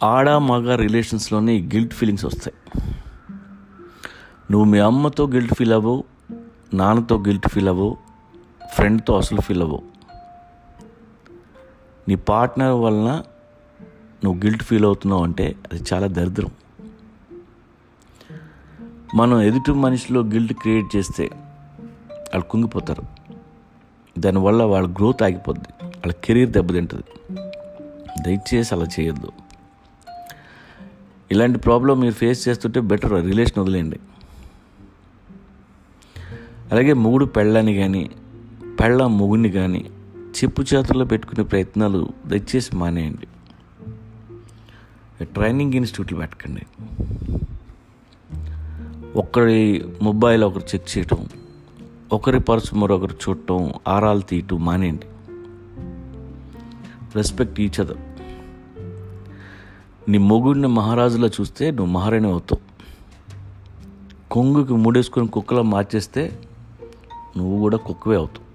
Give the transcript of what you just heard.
ఆడ మగ రిలేషన్స్లోనే guilt feelings వస్తాయి. నువ్వు మీ అమ్మతో గిల్ట్ ఫీల్ అవ్వవు, నాన్నతో గిల్ట్ ఫీల్ అవ్వవు, ఫ్రెండ్తో అసలు ఫీల్ అవ్వవు. నీ పార్ట్నర్ వలన నువ్వు గిల్ట్ ఫీల్ అవుతున్నావు అంటే అది చాలా దరిద్రం. మనం ఎదుటి మనిషిలో గిల్ట్ క్రియేట్ చేస్తే వాళ్ళు కుంగిపోతారు. దానివల్ల వాళ్ళ గ్రోత్ ఆగిపోద్ది, వాళ్ళ కెరీర్ దెబ్బతింటుంది. దయచేసి అలా చేయొద్దు. ఇలాంటి ప్రాబ్లం మీరు ఫేస్ చేస్తుంటే బెటర్ రిలేషన్ వదిలేయండి. అలాగే మొగుడు పెళ్ళాన్ని కానీ పెళ్ళ మొగుడిని కానీ చెప్పు చేతుల్లో పెట్టుకునే ప్రయత్నాలు దయచేసి మానేయండి. ట్రైనింగ్ ఇన్స్టిట్యూట్లు పెట్టకండి. ఒకరి మొబైల్ ఒకరు చెక్ చేయటం, ఒకరి పర్సు మరొకరు చూడటం, ఆరాలు తీయటం మానేయండి. Respect each other. నీ మొగుడిని మహారాజులా చూస్తే నువ్వు మహారాణి అవుతావు. కొంగుకి ముడేసుకొని కుక్కలా మార్చేస్తే నువ్వు కూడా కుక్కవే అవుతావు.